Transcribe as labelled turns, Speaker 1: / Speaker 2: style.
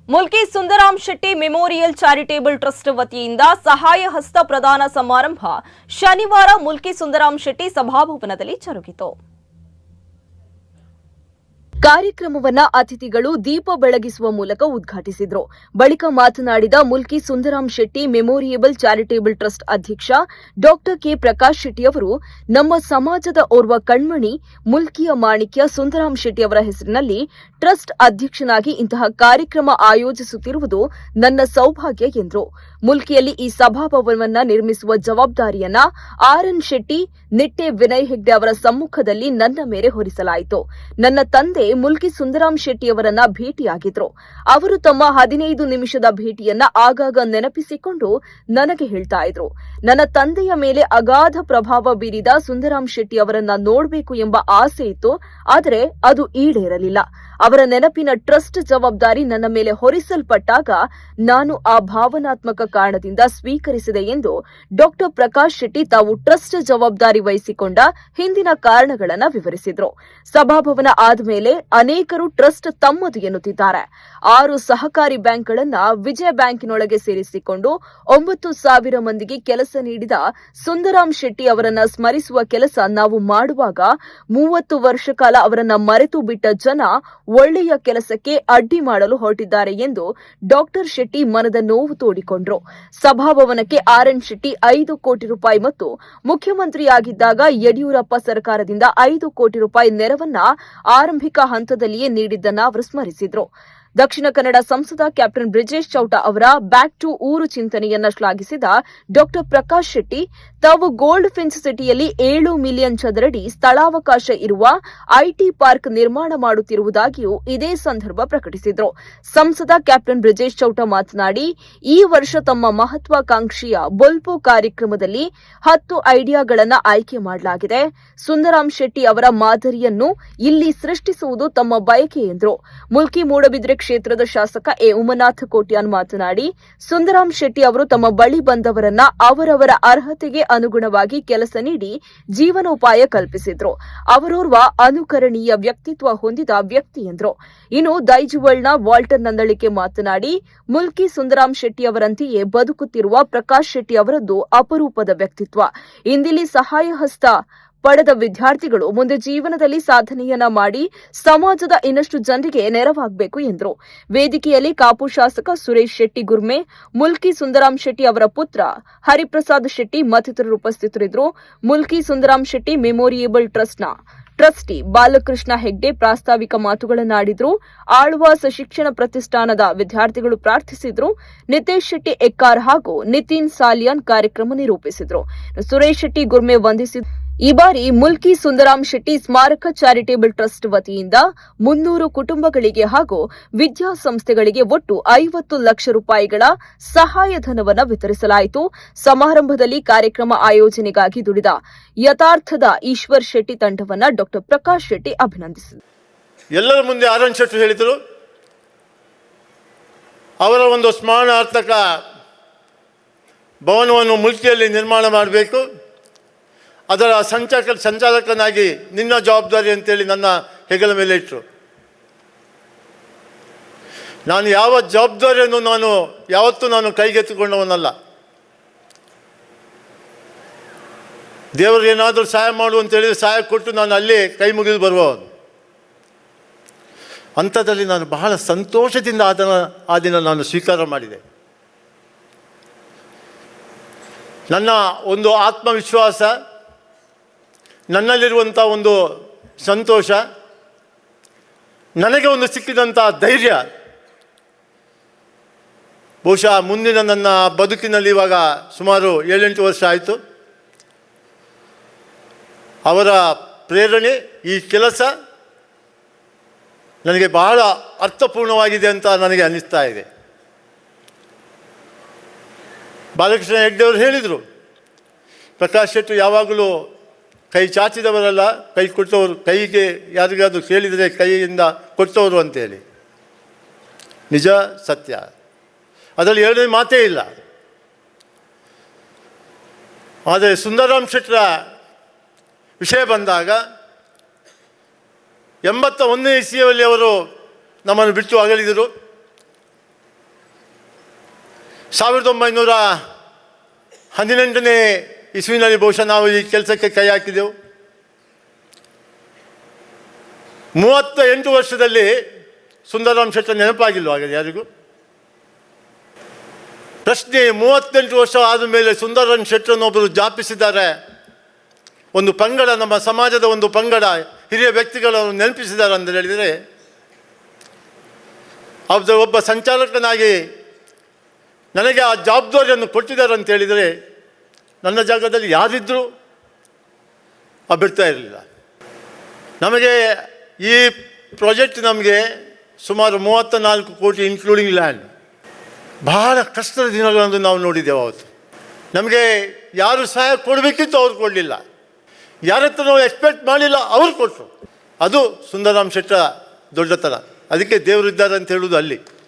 Speaker 1: Mulki Sundaram Shetty memorial charitable trust ವತಿಯಿಂದ ಸಹಾಯ ಹಸ್ತ ಪ್ರದಾನ ಸಮಾರಂಭ ಶನಿವಾರ ಮುಲ್ಕಿ ಸುಂದರಾಮ್ ಶೆಟ್ಟಿ ಸಭಾಭವನದಲ್ಲಿ ಜರುಗಿತು. ಕಾರ್ಯಕ್ರಮವನ್ನ ಅತಿಥಿಗಳು ದೀಪ ಬೆಳಗಿಸುವ ಮೂಲಕ ಉದ್ಘಾಟಿಸಿದರು. ಬಳಿಕ ಮಾತನಾಡಿದ ಮುಲ್ಕಿ ಸುಂದರಾಮ್ ಶೆಟ್ಟಿ ಮೆಮೋರಿಯಬಲ್ ಚಾರಿಟೇಬಲ್ ಟ್ರಸ್ಟ್ ಅಧ್ಯಕ್ಷ ಡಾ ಕೆ ಪ್ರಕಾಶ್ ಶೆಟ್ಟಿ ಅವರು, ನಮ್ಮ ಸಮಾಜದ ಓರ್ವ ಕಣ್ಮಣಿ ಮುಲ್ಕಿಯ ಮಾಣಿಕ್ಯ ಸುಂದರಾಮ್ ಶೆಟ್ಟಿ ಅವರ ಹೆಸರಿನಲ್ಲಿ ಟ್ರಸ್ಟ್ ಅಧ್ಯಕ್ಷನಾಗಿ ಇಂತಹ ಕಾರ್ಯಕ್ರಮ ಆಯೋಜಿಸುತ್ತಿರುವುದು ನನ್ನ ಸೌಭಾಗ್ಯ ಎಂದರು. ಮುಲ್ಕಿಯಲ್ಲಿ ಈ ಸಭಾಭವನವನ್ನ ನಿರ್ಮಿಸುವ ಜವಾಬ್ದಾರಿಯನ್ನ ಆರ್.ಎನ್. ಶೆಟ್ಟಿ, ನಿಟ್ಟೆ ವಿನಯ್ ಹೆಗ್ಡೆ ಅವರ ಸಮ್ಮುಖದಲ್ಲಿ ನನ್ನ ಮೇಲೆ ಹೊರಿಸಲಾಯಿತು. ನನ್ನ ತಂದೆ ಮುಲ್ಕಿ ಸುಂದರಾಮ್ ಶೆಟ್ಟಿ ಅವರನ್ನ ಭೇಟಿಯಾಗಿದ್ರು. ಅವರು ತಮ್ಮ 15 ನಿಮಿಷದ ಭೇಟಿಯನ್ನ ಆಗಾಗ ನೆನಪಿಸಿಕೊಂಡು ನನಗೆ ಹೇಳ್ತಾ ಇದ್ರು. ನನ್ನ ತಂದೆಯ ಮೇಲೆ ಅಗಾಧ ಪ್ರಭಾವ ಬೀರಿದ ಸುಂದರಾಮ್ ಶೆಟ್ಟಿ ಅವರನ್ನ ನೋಡಬೇಕು ಎಂಬ ಆಸೆ ಇತ್ತು, ಆದರೆ ಅದು ಈಡೇರಲಿಲ್ಲ. ಅವರ ನೆನಪಿನ ಟ್ರಸ್ಟ್ ಜವಾಬ್ದಾರಿ ನನ್ನ ಮೇಲೆ ಹೊರಿಸಲ್ಪಟ್ಟಾಗ ನಾನು ಆ ಭಾವನಾತ್ಮಕ ಕಾರಣದಿಂದ ಸ್ವೀಕರಿಸಿದೆ ಎಂದು ಡಾ ಪ್ರಕಾಶ್ ಶೆಟ್ಟಿ ತಾವು ಟ್ರಸ್ಟ್ ಜವಾಬ್ದಾರಿ ವಹಿಸಿಕೊಂಡ ಹಿಂದಿನ ಕಾರಣಗಳನ್ನು ವಿವರಿಸಿದರು. ಸಭಾಭವನ ಆದಮೇಲೆ ಅನೇಕರು ಟ್ರಸ್ಟ್ ತಮ್ಮದು ಎನ್ನುತ್ತಿದ್ದಾರೆ. 6 ಸಹಕಾರಿ ಬ್ಯಾಂಕ್ಗಳನ್ನು ವಿಜಯ ಬ್ಯಾಂಕಿನೊಳಗೆ ಸೇರಿಸಿಕೊಂಡು 9,000 ಮಂದಿಗೆ ಕೆಲಸ ನೀಡಿದ ಸುಂದರಾಮ್ ಶೆಟ್ಟಿ ಅವರನ್ನ ಸ್ಮರಿಸುವ ಕೆಲಸ ನಾವು ಮಾಡುವಾಗ 30 ವರ್ಷ ಕಾಲ ಅವರನ್ನ ಮರೆತು ಬಿಟ್ಟ ಜನ ಒಳ್ಳೆಯ ಕೆಲಸಕ್ಕೆ ಅಡ್ಡಿ ಮಾಡಲು ಹೊರಟಿದ್ದಾರೆ ಎಂದು ಡಾ ಶೆಟ್ಟಿ ಮನದ ನೋವು ತೋಡಿಕೊಂಡರು. ಸಭಾಭವನಕ್ಕೆ ಆರ್.ಎನ್. ಶೆಟ್ಟಿ 5 ಕೋಟಿ ರೂಪಾಯಿ ಮತ್ತು ಮುಖ್ಯಮಂತ್ರಿಯಾಗಿದ್ದಾಗ ಯಡಿಯೂರಪ್ಪ ಸರ್ಕಾರದಿಂದ 5 ಕೋಟಿ ರೂಪಾಯಿ ನೆರವನ್ನ ಆರಂಭಿಕ ಹಂತದಲ್ಲಿಯೇ ನೀಡಿದ್ದನ್ನು ಅವರು ಸ್ಮರಿಸಿದರು. ದಕ್ಷಿಣ ಕನ್ನಡ ಸಂಸದ ಕ್ಯಾಪ್ಟನ್ ಬ್ರಿಜೇಶ್ ಚೌಟ ಅವರ ಬ್ಯಾಕ್ ಟು ಊರು ಚಿಂತನೆಯನ್ನ ಶ್ಲಾಘಿಸಿದ ಡಾ ಪ್ರಕಾಶ್ ಶೆಟ್ಟಿ, ತಾವು ಗೋಲ್ಡ್ ಫಿನ್ಸ್ ಸಿಟಿಯಲ್ಲಿ 7 ಮಿಲಿಯನ್ ಚದರಡಿ ಸ್ಥಳಾವಕಾಶ ಇರುವ ಐಟಿ ಪಾರ್ಕ್ ನಿರ್ಮಾಣ ಮಾಡುತ್ತಿರುವುದಾಗಿಯೂ ಇದೇ ಸಂದರ್ಭ ಪ್ರಕಟಿಸಿದರು. ಸಂಸದ ಕ್ಯಾಪ್ಟನ್ ಬ್ರಿಜೇಶ್ ಚೌಟ ಮಾತನಾಡಿ, ಈ ವರ್ಷ ತಮ್ಮ ಮಹತ್ವಾಕಾಂಕ್ಷಿಯ ಬೊಲ್ಪು ಕಾರ್ಯಕ್ರಮದಲ್ಲಿ 10 ಐಡಿಯಾಗಳನ್ನು ಆಯ್ಕೆ ಮಾಡಲಾಗಿದೆ. ಸುಂದರಾಮ್ ಶೆಟ್ಟಿ ಅವರ ಮಾದರಿಯನ್ನು ಇಲ್ಲಿ ಸೃಷ್ಟಿಸುವುದು ತಮ್ಮ ಬಯಕೆ ಎಂದರು. ಮುಲ್ಕಿ ಮೂಡಬಿದ್ರೆ ಕ್ಷೇತ್ರದ ಶಾಸಕ ಎ ಉಮನಾಥ್ ಕೋಟ್ಯಾನ್ ಮಾತನಾಡಿ, ಸುಂದರಾಮ್ ಶೆಟ್ಟಿ ಅವರು ತಮ್ಮ ಬಳಿ ಬಂದವರನ್ನ ಅವರವರ ಅರ್ಹತೆಗೆ ಅನುಗುಣವಾಗಿ ಕೆಲಸ ನೀಡಿ ಜೀವನೋಪಾಯ ಕಲ್ಪಿಸಿದ್ರು. ಅವರೋರ್ವ ಅನುಕರಣೀಯ ವ್ಯಕ್ತಿತ್ವ ಹೊಂದಿದ ವ್ಯಕ್ತಿ ಎಂದರು. ಇನ್ನು ದೈಜುವಳ್ನ ವಾಲ್ಟರ್ ನಂದಳಿಕೆ ಮಾತನಾಡಿ, ಮುಲ್ಕಿ ಸುಂದರಾಮ್ ಶೆಟ್ಟಿ ಅವರಂತೆಯೇ ಬದುಕುತ್ತಿರುವ ಪ್ರಕಾಶ್ ಶೆಟ್ಟಿ ಅವರದ್ದು ಅಪರೂಪದ ವ್ಯಕ್ತಿತ್ವ. ಇಂದಿಲ್ಲಿ ಸಹಾಯ ಹಸ್ತ ಪಡೆದ ವಿದ್ಯಾರ್ಥಿಗಳು ಮುಂದೆ ಜೀವನದಲ್ಲಿ ಸಾಧನೆಯನ್ನ ಮಾಡಿ ಸಮಾಜದ ಇನ್ನಷ್ಟು ಜನರಿಗೆ ನೆರವಾಗಬೇಕು ಎಂದರು. ವೇದಿಕೆಯಲ್ಲಿ ಕಾಪು ಶಾಸಕ ಸುರೇಶ್ ಶೆಟ್ಟಿ ಗುರ್ಮೆ, ಮುಲ್ಕಿ ಸುಂದರಾಮ್ ಶೆಟ್ಟಿ ಅವರ ಪುತ್ರ ಹರಿಪ್ರಸಾದ್ ಶೆಟ್ಟಿ ಮತ್ತಿತರರು ಉಪಸ್ಥಿತರಿದ್ದರು. ಮುಲ್ಕಿ ಸುಂದರಾಮ್ ಶೆಟ್ಟಿ ಮೆಮೋರಿಯಬಲ್ ಟ್ರಸ್ಟ್ನ ಟ್ರಸ್ಟಿ ಬಾಲಕೃಷ್ಣ ಹೆಗ್ಡೆ ಪ್ರಾಸ್ತಾವಿಕ ಮಾತುಗಳನ್ನಾಡಿದ್ರು. ಆಳ್ವಾಸ್ ಶಿಕ್ಷಣ ಪ್ರತಿಷ್ಠಾನದ ವಿದ್ಯಾರ್ಥಿಗಳು ಪ್ರಾರ್ಥಿಸಿದ್ರು. ನಿತೇಶ್ ಶೆಟ್ಟಿ ಎಕ್ಕಾರ್ ಹಾಗೂ ನಿತಿನ್ ಸಾಲಿಯಾನ್ ಕಾರ್ಯಕ್ರಮ ನಿರೂಪಿಸಿದ್ರು. ಸುರೇಶ್ ಶೆಟ್ಟಿ ಗುರ್ಮೆ ವಂದಿಸಿದ್ರು. ಈ ಬಾರಿ ಮುಲ್ಕಿ ಸುಂದರಾಮ್ ಶೆಟ್ಟಿ ಸ್ಮಾರಕ ಚಾರಿಟೇಬಲ್ ಟ್ರಸ್ಟ್ ವತಿಯಿಂದ 300 ಕುಟುಂಬಗಳಿಗೆ ಹಾಗೂ ವಿದ್ಯಾಸಂಸ್ಥೆಗಳಿಗೆ ಒಟ್ಟು 50 ಲಕ್ಷ ರೂಪಾಯಿಗಳ ಸಹಾಯಧನವನ್ನು ವಿತರಿಸಲಾಯಿತು. ಸಮಾರಂಭದಲ್ಲಿ ಕಾರ್ಯಕ್ರಮ ಆಯೋಜನೆಗಾಗಿ ದುಡಿದ ಯಥಾರ್ಥದ ಈಶ್ವರ್ ಶೆಟ್ಟಿ ತಂಡವನ್ನು ಡಾ ಪ್ರಕಾಶ್ ಶೆಟ್ಟಿ ಅಭಿನಂದಿಸಿದರು.
Speaker 2: ಎಲ್ಲರ ಮುಂದೆ ಆರ್.ಎನ್. ಶೆಟ್ಟಿ ಹೇಳಿದರು, ಅವರ ಒಂದು ಸ್ಮರಣಾರ್ಥಕ ಭವನವನ್ನು ಮುಲ್ಕಿಯಲ್ಲಿ ನಿರ್ಮಾಣ ಮಾಡಬೇಕು, ಅದರ ಸಂಚಾಲಕನಾಗಿ ನಿನ್ನ ಜವಾಬ್ದಾರಿ ಅಂತೇಳಿ ನನ್ನ ಹೆಗಲ ಮೇಲೆ ಇಟ್ಟರು. ನಾನು ಯಾವ ಜವಾಬ್ದಾರಿಯನ್ನು ಯಾವತ್ತೂ ಕೈಗೆತ್ತಿಕೊಂಡವನಲ್ಲ. ದೇವರು ಏನಾದರೂ ಸಹಾಯ ಮಾಡು ಅಂತೇಳಿದರೆ ಸಹಾಯ ಕೊಟ್ಟು ನಾನು ಅಲ್ಲೇ ಕೈ ಮುಗಿದು ಬರುವವನು. ಅಂಥದ್ದಲ್ಲಿ ನಾನು ಬಹಳ ಸಂತೋಷದಿಂದ ಆ ದಿನ ನಾನು ಸ್ವೀಕಾರ ಮಾಡಿದೆ. ನನ್ನ ಒಂದು ಆತ್ಮವಿಶ್ವಾಸ, ನನ್ನಲ್ಲಿರುವಂಥ ಒಂದು ಸಂತೋಷ, ನನಗೆ ಒಂದು ಸಿಕ್ಕಿದಂಥ ಧೈರ್ಯ ಬಹುಶಃ ಮುಂದಿನ ನನ್ನ ಬದುಕಿನಲ್ಲಿ ಇವಾಗ ಸುಮಾರು 7-8 ವರ್ಷ ಆಯಿತು. ಅವರ ಪ್ರೇರಣೆ, ಈ ಕೆಲಸ ನನಗೆ ಬಹಳ ಅರ್ಥಪೂರ್ಣವಾಗಿದೆ ಅಂತ ನನಗೆ ಅನ್ನಿಸ್ತಾ ಇದೆ. ಬಾಲಕೃಷ್ಣ ಹೆಗ್ಡೆ ಅವರು ಹೇಳಿದರು, ಪ್ರಕಾಶ್ ಶೆಟ್ಟಿ ಯಾವಾಗಲೂ ಕೈ ಚಾಚಿದವರಲ್ಲ, ಕೈ ಕೊಟ್ಟವರು, ಕೈಗೆ ಯಾರಿಗಾದರೂ ಕೇಳಿದರೆ ಕೈಯಿಂದ ಕೊಟ್ಟವರು ಅಂತೇಳಿ. ನಿಜ, ಸತ್ಯ, ಅದರಲ್ಲಿ ಎರಡನೇ ಮಾತೇ ಇಲ್ಲ. ಆದರೆ ಸುಂದರಾಮ್ ಶೆಟ್ಟರ ವಿಷಯ ಬಂದಾಗ 81ನೇ ಇಸವಿಯಲ್ಲಿ ಅವರು ನಮ್ಮನ್ನು ಬಿಟ್ಟು ಅಗಲಿದರು. 1918ನೇ ಇಸ್ವಿನಲ್ಲಿ ಬಹುಶಃ ನಾವು ಈ ಕೆಲಸಕ್ಕೆ ಕೈ ಹಾಕಿದೆವು. 38 ವರ್ಷದಲ್ಲಿ ಸುಂದರರಾಮ್ ಶೆಟ್ಟರ್ ನೆನಪಾಗಿಲ್ವ ಹಾಗೆ ಯಾರಿಗೂ? ಪ್ರಶ್ನೆ, 38 ವರ್ಷ ಆದ ಮೇಲೆ ಸುಂದರರಾಮ್ ಶೆಟ್ಟರನ್ನೊಬ್ಬರು ಜಾಪಿಸಿದ್ದಾರೆ, ಒಂದು ಪಂಗಡ, ನಮ್ಮ ಸಮಾಜದ ಒಂದು ಪಂಗಡ ಹಿರಿಯ ವ್ಯಕ್ತಿಗಳನ್ನು ನೆನಪಿಸಿದ್ದಾರೆ ಅಂತ ಹೇಳಿದರೆ, ಒಬ್ಬ ಸಂಚಾಲಕನಾಗಿ ನನಗೆ ಆ ಜವಾಬ್ದಾರಿಯನ್ನು ಕೊಟ್ಟಿದ್ದಾರೆ ಅಂತ ಹೇಳಿದರೆ, ನನ್ನ ಜಾಗದಲ್ಲಿ ಯಾರಿದ್ದರೂ ಬಿಡ್ತಾ ಇರಲಿಲ್ಲ. ನಮಗೆ ಈ ಪ್ರಾಜೆಕ್ಟ್ ನಮಗೆ ಸುಮಾರು 34 ಕೋಟಿ ಇನ್ಕ್ಲೂಡಿಂಗ್ ಲ್ಯಾಂಡ್. ಬಹಳ ಕಷ್ಟದ ದಿನಗಳನ್ನು ನಾವು ನೋಡಿದ್ದೇವೆ. ಅವತ್ತು ನಮಗೆ ಯಾರು ಸಹಾಯ ಕೊಡಬೇಕಿತ್ತು ಅವ್ರು ಕೊಡಲಿಲ್ಲ, ಯಾರ ಹತ್ರ ನಾವು ಎಕ್ಸ್ಪೆಕ್ಟ್ ಮಾಡಲಿಲ್ಲ ಅವ್ರು ಕೊಟ್ಟರು. ಅದು ಸುಂದರರಾಮ್ ಶೆಟ್ಟರ ದೊಡ್ಡತನ. ಅದಕ್ಕೆ ದೇವರಿದ್ದಾರೆ ಅಂತ ಹೇಳೋದು ಅಲ್ಲಿ.